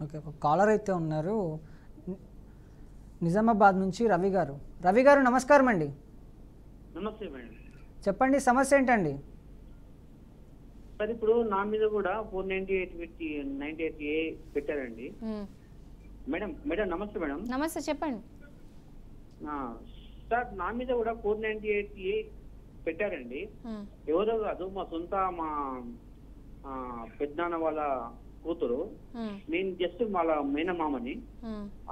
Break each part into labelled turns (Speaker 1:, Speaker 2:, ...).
Speaker 1: Okay, ఒక caller అయితే ఉన్నారు నిజామాబాద్ నుంచి రవి గారు. రవి గారు నమస్కారం అండి.
Speaker 2: నమస్తే మేడం.
Speaker 1: చెప్పండి, సమస్య ఏంటండి?
Speaker 2: సార్ ఇప్పుడు నా మీద కూడా 498 పెట్టారండి మేడం. మేడం నమస్తే మేడం.
Speaker 3: నమస్తే, చెప్పండి.
Speaker 2: సార్ నా మీద కూడా 498 పెట్టారండి. ఎవరో కాదు, మా సొంత మా పెద్దనాన్న వాళ్ళ కూతురు. నేను జస్ట్ వాళ్ళ మేనమామని.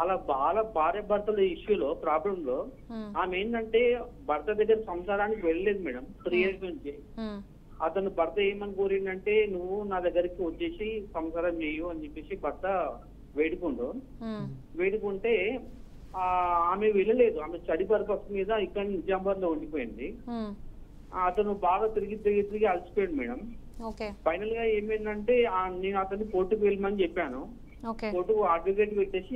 Speaker 2: అలా భార్య భర్తల ఇష్యూలో ప్రాబ్లం లో ఆమె ఏంటంటే భర్త దగ్గర సంసారానికి వెళ్ళలేదు మేడం 3 years నుంచి. అతను భర్త ఏమని కోరిందంటే నువ్వు నా దగ్గరికి వచ్చేసి సంసారం చేయు అని చెప్పేసి భర్త వేడుకుంటే ఆమె వెళ్ళలేదు. ఆమె స్టడీ పర్పస్ మీద ఇక్కడ నిజామాబాద్ లో ఉండిపోయింది. అతను బాగా తిరిగి అలసిపోయాడు మేడం. ఫైనల్ గా ఏమైందంటే నేను అతన్ని కోర్టుకు వెళ్ళమని చెప్పాను. కోర్టు అడ్వకేట్ పెట్టేసి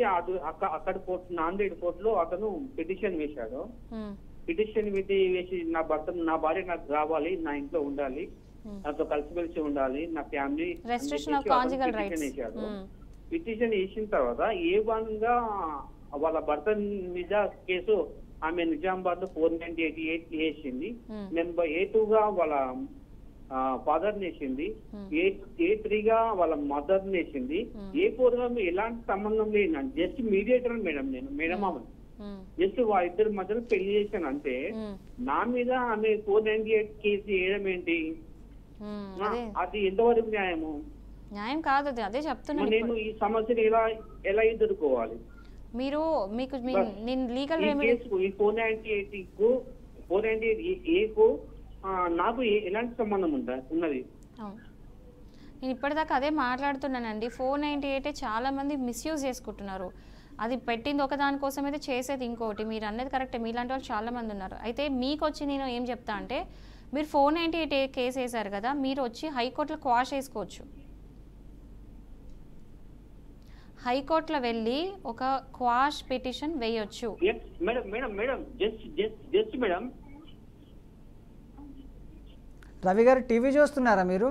Speaker 2: అక్కడ కోర్టు నాందేడ్ కోర్టులో అతను పిటిషన్ వేశాడు. పిటిషన్ వేసి నా భార్య నాకు రావాలి, నా ఇంట్లో ఉండాలి, నాతో కలిసిమెలిసి ఉండాలి, నా ఫ్యామిలీ వేశాడు. పిటిషన్ వేసిన తర్వాత ఏ1గా వాళ్ళ భర్త మీద కేసు ఆమె నిజామాబాద్ లో 498 వేసింది. నెంబర్ A2గా వాళ్ళ ఫాదర్ నేసింది, A3గా వాళ్ళ మదర్ నేసింది, A4గా ఎలాంటి సంబంధం లేదు. జస్ట్ మీడియేటర్ మేడం, నేను మేనమామని. జస్ట్ ఇద్దరి మధ్యలో పెళ్లి చేశాను అంతే. నా మీద ఆమె 498 కేసు వేయడం ఏంటి? అది ఎంతవరకు న్యాయము?
Speaker 3: న్యాయం కాదు, అదే చెప్తున్నాను.
Speaker 2: నేను ఈ సమస్యను ఎలా ఎదుర్కోవాలి?
Speaker 3: మీరు మీకు లీగల్
Speaker 2: రెమెడీ ఈ 498 నాకు ఎలాంటి సంబంధం ఉన్నది?
Speaker 3: నేను ఇప్పటిదాకా అదే మాట్లాడుతున్నానండి. 498 చాలా మంది మిస్యూజ్ చేసుకుంటున్నారు. అది పెట్టింది ఒక దానికోసం అయితే చేసేది ఇంకోటి. మీరు అన్నది కరెక్టే, మీలాంటి వాళ్ళు చాలా మంది ఉన్నారు. అయితే మీకు వచ్చి నేను ఏం చెప్తా అంటే, మీరు 498 కేసు వేసారు కదా, మీరు వచ్చి హైకోర్టులో క్వాష్ వేసుకోవచ్చు. హైకోర్టులో వెళ్ళి ఒక క్వాష్ పిటిషన్ వేయొచ్చు.
Speaker 1: రవి గారు టీవీ చూస్తున్నారా మీరు?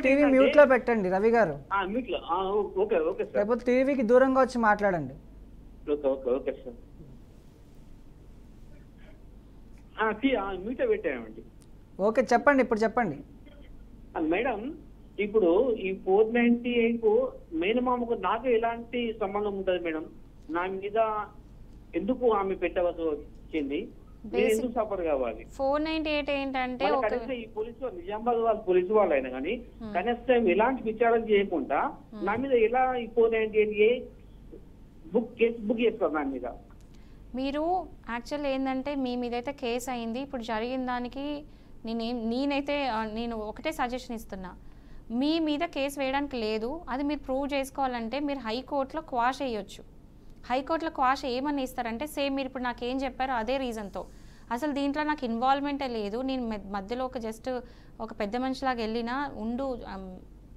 Speaker 1: టీవీ మ్యూట్ లో పెట్టండి రవి గారు, లేకపోతే టీవీకి దూరంగా వచ్చి మాట్లాడండి. ఓకే, చెప్పండి, ఇప్పుడు చెప్పండి
Speaker 2: మేడం. ఇప్పుడు ఈ 498 మేనమామకు నాకు ఎలాంటి సంబంధం ఉంటది మేడం? నా మీద ఎందుకు ఆమె పెట్టవలసి వచ్చింది? ఎందుకు సఫర్ కావాలి?
Speaker 3: 498 ఏంటంటే
Speaker 2: ఈ పోలీసు నిజామాబాద్ వాళ్ళు పోలీసు వాళ్ళు అయినా కానీ కనీసం ఎలాంటి విచారణ చేయకుండా నా మీద ఎలా ఈ 498 కేసు బుక్ చేస్తారు నా మీద?
Speaker 3: మీరు యాక్చువల్ ఏంటంటే మీ మీద అయితే కేసు అయింది. ఇప్పుడు జరిగిన దానికి నేను ఒకటే సజెషన్ ఇస్తున్నా, మీ మీద కేసు వేయడానికి లేదు. అది మీరు ప్రూవ్ చేసుకోవాలంటే మీరు హైకోర్టులో క్వాష్ వేయొచ్చు. హైకోర్టులో క్వాష్ ఏమని ఇస్తారంటే సేమ్ మీరు ఇప్పుడు నాకు ఏం చెప్పారో అదే రీజన్తో, అసలు దీంట్లో నాకు ఇన్వాల్వ్మెంటే లేదు, నేను మధ్యలో ఒక పెద్ద మనిషిలాగా వెళ్ళినా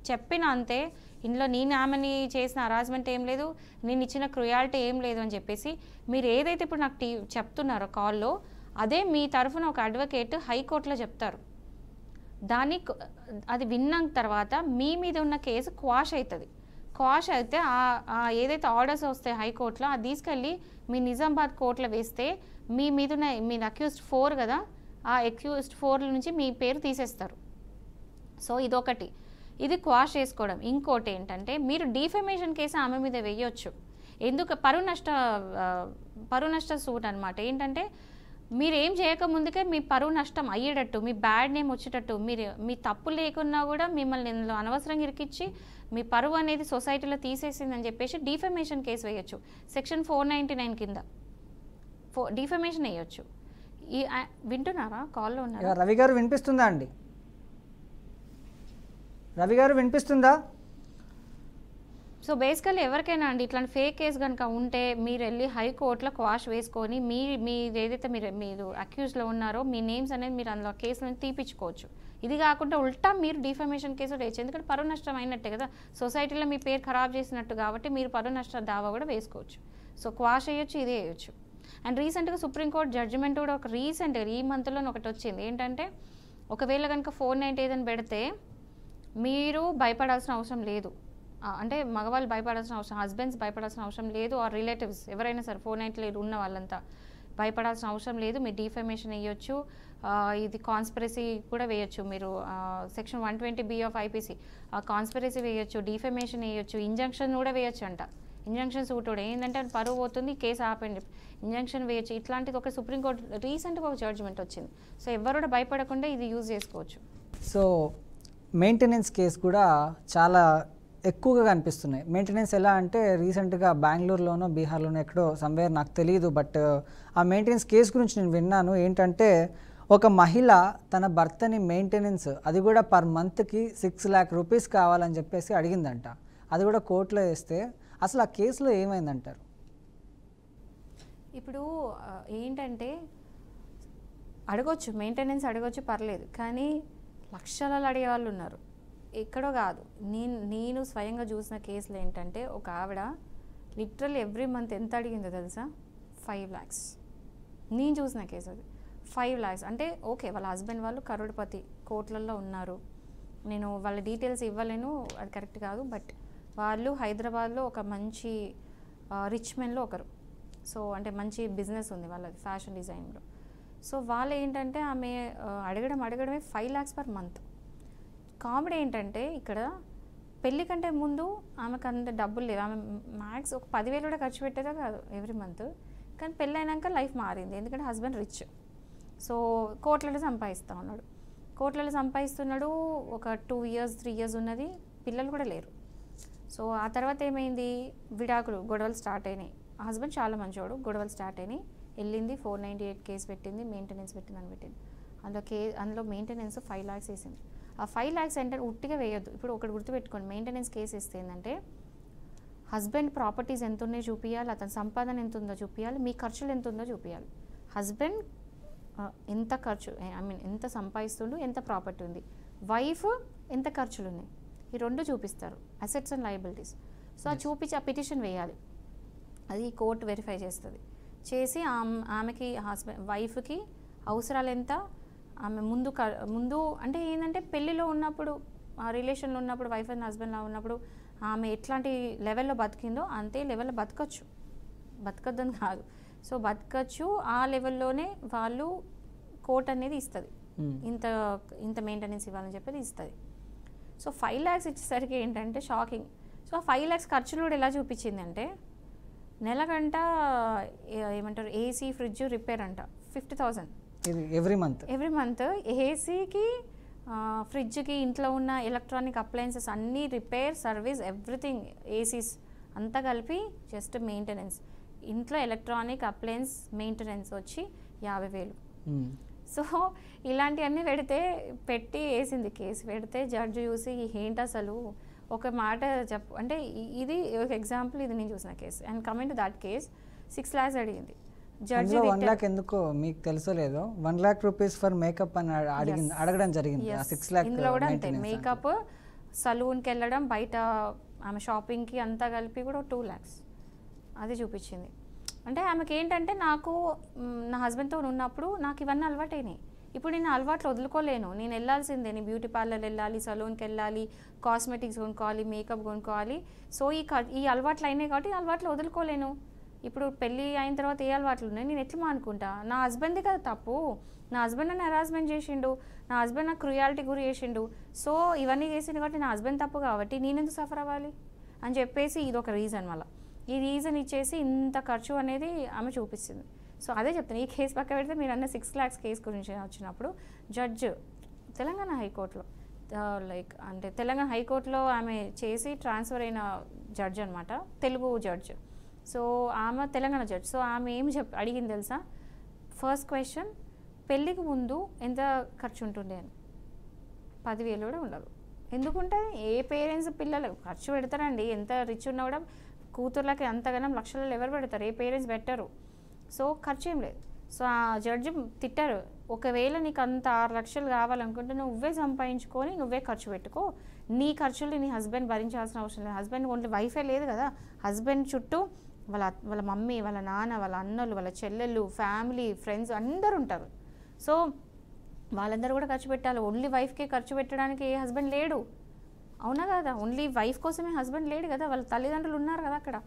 Speaker 3: చెప్పిన అంతే, ఇందులో నేను ఆమెని చేసిన హరాస్మెంట్ ఏం లేదు, నేను ఇచ్చిన క్రుయాలిటీ ఏం లేదు అని చెప్పేసి మీరు ఏదైతే ఇప్పుడు నాకు చెప్తున్నారో కాల్లో, అదే మీ తరఫున ఒక అడ్వకేట్ హైకోర్టులో చెప్తారు. అది విన్న తర్వాత మీ మీద ఉన్న కేసు క్వాష్ అవుతుంది. క్వాష్ అయితే ఏదైతే ఆర్డర్స్ వస్తాయి హైకోర్టులో, అది తీసుకెళ్ళి మీ నిజామాబాద్ కోర్టులో వేస్తే మీ మీద ఉన్న మీరు అక్యూజ్డ్ 4 కదా, ఆ అక్యూజ్డ్ 4 నుంచి మీ పేరు తీసేస్తారు. సో ఇదొకటి, ఇది క్వాష్ చేసుకోవడం. ఇంకోటి ఏంటంటే మీరు డిఫమేషన్ కేసు ఆమె మీద వేయొచ్చు. ఎందుకు? పరువు నష్ట సూట్ అనమాట. ఏంటంటే మీరు ఏం చేయకముందుకే మీ పరువు నష్టం అయ్యేటట్టు, మీ బ్యాడ్ నేమ్ వచ్చేటట్టు, మీ తప్పు లేకున్నా కూడా మిమ్మల్ని ఇందులో అనవసరంగా ఇరికిచ్చి మీ పరువు అనేది సొసైటీలో తీసేసిందని చెప్పేసి డిఫమేషన్ కేసు వేయొచ్చు. సెక్షన్ 499 కింద డిఫమేషన్ వేయొచ్చు. వింటున్నారా? కాల్లో ఉన్నారా?
Speaker 1: రవి గారు వినిపిస్తుందా అండి? రవి గారు వినిపిస్తుందా?
Speaker 3: సో బేసికల్లీ ఎవరికైనా అండి ఇట్లాంటి ఫేక్ కేసు కనుక ఉంటే మీరు వెళ్ళి హైకోర్టులో క్వాష్ వేసుకొని మీ ఏదైతే మీరు అక్యూజ్లో ఉన్నారో మీ నేమ్స్ అనేది మీరు అందులో కేసులను తీపించుకోవచ్చు. ఇది కాకుండా ఉల్టా మీరు డిఫమేషన్ కేసు వేయచ్చు. ఎందుకంటే పరువు నష్టం అయినట్టే కదా, సొసైటీలో మీ పేరు ఖరాబ్ చేసినట్టు, కాబట్టి మీరు పరువు నష్ట దావా కూడా వేసుకోవచ్చు. సో క్వాష్ వేయొచ్చు, ఇదే వేయచ్చు. అండ్ రీసెంట్గా సుప్రీంకోర్టు జడ్జిమెంట్ కూడా ఈ మంత్లో ఒకటి వచ్చింది. ఏంటంటే ఒకవేళ కనుక 498 ఏదని పెడితే మీరు భయపడాల్సిన అవసరం లేదు. అంటే మగవాళ్ళు భయపడాల్సిన అవసరం, హస్బెండ్స్ భయపడాల్సిన అవసరం లేదు, ఆర్ రిలేటివ్స్ ఎవరైనా సరే 498 ఉన్న వాళ్ళంతా భయపడాల్సిన అవసరం లేదు. మీరు డిఫమేషన్ వేయొచ్చు, ఇది కాన్స్పిరసీ కూడా వేయొచ్చు. మీరు section 120B of IPC conspiracy వేయొచ్చు, డిఫమేషన్ వేయొచ్చు, ఇంజంక్షన్ కూడా వేయొచ్చు అంట. ఇంజంక్షన్ సూట్ కూడా ఏంటంటే అది పరువు పోతుంది, కేసు ఆపండి, ఇంజంక్షన్ వేయొచ్చు. ఇట్లాంటిది ఒక సుప్రీంకోర్టు రీసెంట్గా ఒక జడ్జిమెంట్ వచ్చింది. సో ఎవరు కూడా భయపడకుండా ఇది యూజ్ చేసుకోవచ్చు.
Speaker 1: సో మెయింటెనెన్స్ కేసు కూడా చాలా ఎక్కువగా కనిపిస్తున్నాయి. మెయింటెనెన్స్ ఎలా అంటే రీసెంట్గా బెంగళూరులోనో బీహార్లోనో ఎక్కడో సమ్వేర్ నాకు తెలియదు, బట్ ఆ మెయింటెనెన్స్ కేసు గురించి నేను విన్నాను. ఏంటంటే ఒక మహిళ తన భర్తని మెయింటెనెన్స్ అది కూడా పర్ మంత్కి 6 lakh rupees కావాలని చెప్పేసి అడిగిందంట. అది కూడా కోర్టులో వేస్తే అసలు ఆ కేసులో ఏమైందంటారు?
Speaker 3: ఇప్పుడు ఏంటంటే అడగొచ్చు, మెయింటెనెన్స్ అడగొచ్చు, పర్లేదు. కానీ లక్షలలో అడిగే వాళ్ళు ఉన్నారు, ఎక్కడో కాదు. నేను స్వయంగా చూసిన కేసులు ఏంటంటే ఒక ఆవిడ లిటరల్ ఎవ్రీ మంత్ ఎంత అడిగిందో తెలుసా? 5 lakhs. నేను చూసిన కేసు అది 5 lakhs. అంటే ఓకే, వాళ్ళ హస్బెండ్ వాళ్ళు కరోడ్పతి కోట్లల్లో ఉన్నారు, నేను వాళ్ళ డీటెయిల్స్ ఇవ్వలేను, అది కరెక్ట్ కాదు. బట్ వాళ్ళు హైదరాబాద్లో ఒక మంచి రిచ్ మెన్లో ఒకరు. సో అంటే మంచి బిజినెస్ ఉంది వాళ్ళది ఫ్యాషన్ డిజైన్లో. సో వాళ్ళు ఏంటంటే ఆమె అడగడమే 5 lakhs per month. కామెడీ ఏంటంటే ఇక్కడ పెళ్ళి కంటే ముందు ఆమెకు అంత డబ్బులు లేవు, ఆమె మ్యాక్స్ ఒక 10,000 కూడా ఖర్చు పెట్టేదే కాదు ఎవ్రీ మంత్. కానీ పెళ్ళి అయినాక లైఫ్ మారింది, ఎందుకంటే హస్బెండ్ రిచ్. సో కోట్లలో సంపాదిస్తున్నాడు. ఒక 2 years 3 years ఉన్నది, పిల్లలు కూడా లేరు. సో ఆ తర్వాత ఏమైంది, విడాకులు గొడవలు స్టార్ట్ అయినాయి. హస్బెండ్ చాలా మంచివాడు, గొడవలు స్టార్ట్ అయినాయి. వెళ్ళింది 498 కేసు పెట్టింది, మెయింటెనెన్స్ పెట్టింది. అందులో మెయింటెనెన్స్ 5 lakhs వేసింది. ఆ 5 lakhs అంటే ఉట్టిగా వేయొద్దు. ఇప్పుడు ఒకటి గుర్తుపెట్టుకోండి, మెయింటెనెన్స్ కేసు ఇస్తే ఏంటంటే హస్బెండ్ ప్రాపర్టీస్ ఎంత ఉన్నాయో చూపించాలి, అతని సంపాదన ఎంత ఉందో చూపించాలి, మీ ఖర్చులు ఎంత ఉందో చూపించాలి. హస్బెండ్ ఎంత ఖర్చు, ఎంత సంపాదిస్తుండు, ఎంత ప్రాపర్టీ ఉంది, వైఫ్ ఎంత ఖర్చులు ఉన్నాయి, ఈ 2 చూపిస్తారు, అసెట్స్ అండ్ లయబిలిటీస్. సో అది చూపించి ఆ పిటిషన్ వేయాలి, అది కోర్టు వెరిఫై చేస్తుంది. చేసి ఆమెకి వైఫ్కి అవసరాలు ఎంత, ఆమె ముందు అంటే ఏంటంటే పెళ్ళిలో ఉన్నప్పుడు, ఆ రిలేషన్లో ఉన్నప్పుడు, వైఫ్ అండ్ హస్బెండ్లో ఉన్నప్పుడు ఆమె ఎట్లాంటి లెవెల్లో బతికిందో అంతే లెవెల్లో బతకద్దని కాదు. సో బతకచ్చు, ఆ లెవెల్లోనే వాళ్ళు కోర్ట్ అనేది ఇస్తుంది, ఇంత మెయింటెనెన్స్ ఇవ్వాలని చెప్పేది ఇస్తుంది. సో 5 lakhs ఇచ్చేసరికి ఏంటంటే షాకింగ్. సో ఆ 5 lakhs ఖర్చులు కూడా ఎలా చూపించిందంటే నెలకంట ఏమంటారు ఏసీ ఫ్రిడ్జ్ రిపేర్ అంట 50,000
Speaker 1: ఎవ్రీ మంత్.
Speaker 3: ఏసీకి ఫ్రిడ్జ్కి ఇంట్లో ఉన్న ఎలక్ట్రానిక్ అప్లయన్సెస్ అన్నీ రిపేర్ సర్వీస్ ఎవ్రీథింగ్, ఏసీస్ అంతా కలిపి జస్ట్ మెయింటెనెన్స్, ఇంట్లో ఎలక్ట్రానిక్ అప్లయన్స్ మెయింటెనెన్స్ వచ్చి 50,000. సో ఇలాంటివన్నీ పెట్టి వేసింది కేసు. పెడితే జడ్జి చూసి ఏంటి అసలు ఒక మాట అంటే ఇది ఒక ఎగ్జాంపుల్, ఇది నేను చూసిన case. And coming to that case 6 lakhs అడిగింది జడ్జి.
Speaker 1: 1 lakh ఎందుకో మీకు తెలుసో లేదో 1 lakh rupees ఫర్ మేకప్ అని అడగడం జరిగింది. 6 lakh
Speaker 3: ఇందులో కూడా అంతే, మేకప్, సలూన్కి వెళ్ళడం, బయట ఆమె షాపింగ్కి అంతా కలిపి కూడా 2 lakhs అది చూపించింది. అంటే ఆమెకి ఏంటంటే నాకు నా హస్బెండ్తో ఉన్నప్పుడు నాకు ఇవన్నీ అలవాటు అయినాయి, ఇప్పుడు నేను అలవాట్లు వదులుకోలేను, నేను వెళ్ళాల్సిందే, నేను బ్యూటీ పార్లర్ వెళ్ళాలి, సలూన్కి వెళ్ళాలి, కాస్మెటిక్స్ కొనుక్కోవాలి, మేకప్ కొనుక్కోవాలి. సో ఈ అలవాట్లు అయినాయి కాబట్టి అలవాట్లు వదులుకోలేను. ఇప్పుడు పెళ్ళి అయిన తర్వాత ఏ అలవాట్లు ఉన్నాయి, నేను ఎట్లా మానుకుంటా? నా హస్బెండ్ది కదా తప్పు, నా హస్బెండ్ నన్ను హెరాస్మెంట్ చేసిండు, నా హస్బెండ్ నాకు క్రుయాలిటీ గురి చేసిండు. సో ఇవన్నీ చేసిండు కాబట్టి నా హస్బెండ్ తప్పు కాబట్టి నేనెందుకు సఫర్ అవ్వాలి అని చెప్పేసి ఇది ఒక రీజన్. మళ్ళీ ఈ రీజన్ ఇచ్చేసి ఇంత ఖర్చు అనేది ఆమె చూపిస్తుంది. సో అదే చెప్తాను, ఈ కేసు పక్క పెడితే మీరు అన్న 6 lakhs కేసు గురించి వచ్చినప్పుడు జడ్జ్ తెలంగాణ హైకోర్టులో అంటే తెలంగాణ హైకోర్టులో ఆమె చేసి ట్రాన్స్ఫర్ అయిన జడ్జ్ అనమాట, తెలుగు జడ్జ్. సో ఆమె తెలంగాణ జడ్జ్. సో ఆమె ఏం అడిగింది తెలుసా? ఫస్ట్ క్వశ్చన్, పెళ్ళికి ముందు ఎంత ఖర్చు ఉంటుండే అని. 10,000 కూడా ఉండదు. ఎందుకుంటుంది? ఏ పేరెంట్స్ పిల్లలు ఖర్చు పెడతారండి, ఎంత రిచ్ ఉన్నా కూడా కూతుర్లకి అంతగానం లక్షలలో ఎవరు పెడతారు? ఏ పేరెంట్స్ పెట్టరు. సో ఖర్చు ఏం లేదు. సో ఆ జడ్జి తిట్టారు, ఒకవేళ నీకు అంత 6 లక్షలు కావాలనుకుంటే నువ్వే సంపాదించుకొని నువ్వే ఖర్చు పెట్టుకో, నీ ఖర్చులు నీ హస్బెండ్ భరించాల్సిన అవసరం లేదు. హస్బెండ్ ఓన్లీ వైఫే లేదు కదా, హస్బెండ్ చుట్టూ వాళ్ళ మమ్మీ, వాళ్ళ నాన్న, వాళ్ళ అన్నలు, వాళ్ళ చెల్లెళ్ళు, ఫ్యామిలీ, ఫ్రెండ్స్ అందరూ ఉంటారు. సో వాళ్ళందరూ కూడా ఖర్చు పెట్టాలి. ఓన్లీ వైఫ్కే ఖర్చు పెట్టడానికి ఏ హస్బెండ్ లేడు. అవునా కదా, ఓన్లీ వైఫ్ కోసమే హస్బెండ్ లేడు కదా, వాళ్ళ తల్లిదండ్రులు ఉన్నారు కదా అక్కడ.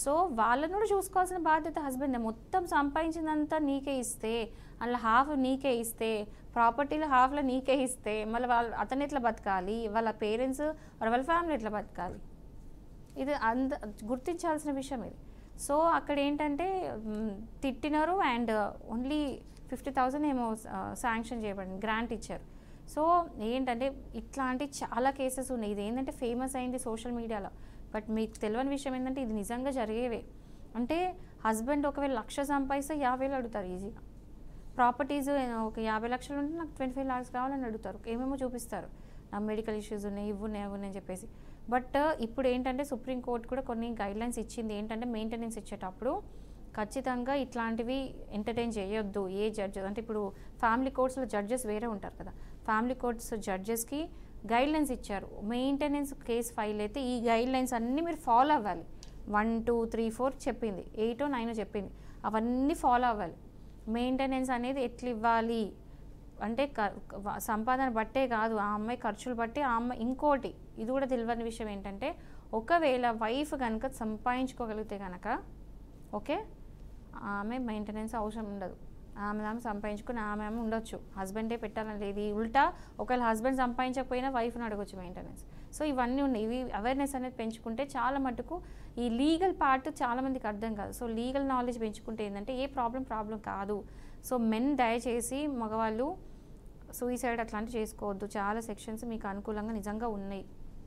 Speaker 3: సో వాళ్ళను కూడా చూసుకోవాల్సిన బాధ్యత హస్బెండ్. మొత్తం సంపాదించిందంతా నీకే ఇస్తే, అందులో హాఫ్ నీకే ఇస్తే, ప్రాపర్టీలో హాఫ్లో నీకే ఇస్తే, మళ్ళీ అతను ఎట్లా బతకాలి, వాళ్ళ పేరెంట్స్ వాళ్ళ ఫ్యామిలీ ఎట్లా బతకాలి? ఇది గుర్తించాల్సిన విషయం ఇది. సో అక్కడ ఏంటంటే తిట్టినారు అండ్ ఓన్లీ 50,000 ఏమో శాంక్షన్ చేయబడింది, గ్రాంట్ ఇచ్చారు. సో ఏంటంటే ఇట్లాంటి చాలా కేసెస్ ఉన్నాయి. ఇది ఏంటంటే ఫేమస్ అయింది సోషల్ మీడియాలో, బట్ మీకు తెలియని విషయం ఏంటంటే ఇది నిజంగా జరిగేవే. అంటే హస్బెండ్ ఒకవేళ 1,00,000 సంపాదిస్తే 50,000 అడుగుతారు ఈజీగా. ప్రాపర్టీస్ ఒక 50 లక్షలు ఉంటే నాకు 25 lakhs కావాలని అడుగుతారు, ఏమేమో చూపిస్తారు, నా మెడికల్ ఇష్యూస్ ఉన్నాయి, ఇవి ఉన్నాయి అని చెప్పేసి. బట్ ఇప్పుడు ఏంటంటే సుప్రీంకోర్టు కూడా కొన్ని గైడ్లైన్స్ ఇచ్చింది. ఏంటంటే మెయింటెనెన్స్ ఇచ్చేటప్పుడు ఖచ్చితంగా ఇట్లాంటివి ఎంటర్టైన్ చేయొద్దు. ఏ జడ్జెస్ అంటే ఇప్పుడు ఫ్యామిలీ కోర్ట్స్లో జడ్జెస్ వేరే ఉంటారు కదా, ఫ్యామిలీ కోర్ట్స్ జడ్జెస్కి గైడ్లైన్స్ ఇచ్చారు. మెయింటెనెన్స్ కేసు ఫైల్ అయితే ఈ గైడ్లైన్స్ అన్నీ మీరు ఫాలో అవ్వాలి. 1, 2, 3, 4 చెప్పింది, 8, 9 చెప్పింది, అవన్నీ ఫాలో అవ్వాలి. మెయింటెనెన్స్ అనేది ఎట్లా ఇవ్వాలి అంటే సంపాదన బట్టే కాదు, ఆ అమ్మాయి ఖర్చులు బట్టి ఆ అమ్మాయి. ఇంకోటి ఇది కూడా తెలియని విషయం ఏంటంటే ఒకవేళ వైఫ్ కనుక సంపాదించుకోగలిగితే కనుక ఓకే, ఆమె మెయింటెనెన్స్ అవసరం ఉండదు. ఆమె సంపాదించుకుని ఆమె ఉండొచ్చు, హస్బెండే పెట్టాలని లేదు. ఉల్టా ఒకవేళ హస్బెండ్ సంపాదించకపోయినా వైఫ్ని అడగొచ్చు మెయింటెనెన్స్. సో ఇవన్నీ ఉన్నాయి. ఇవి అవేర్నెస్ అనేది పెంచుకుంటే చాలా మటుకు ఈ లీగల్ పార్ట్ చాలామందికి అర్థం కాదు. సో లీగల్ నాలెడ్జ్ పెంచుకుంటే ఏంటంటే ఏ ప్రాబ్లం కాదు. సో మెన్ దయచేసి మగవాళ్ళు సూయిసైడ్ అట్లాంటివి చేసుకోవద్దు. చాలా సెక్షన్స్ మీకు అనుకూలంగా నిజంగా ఉన్నాయి.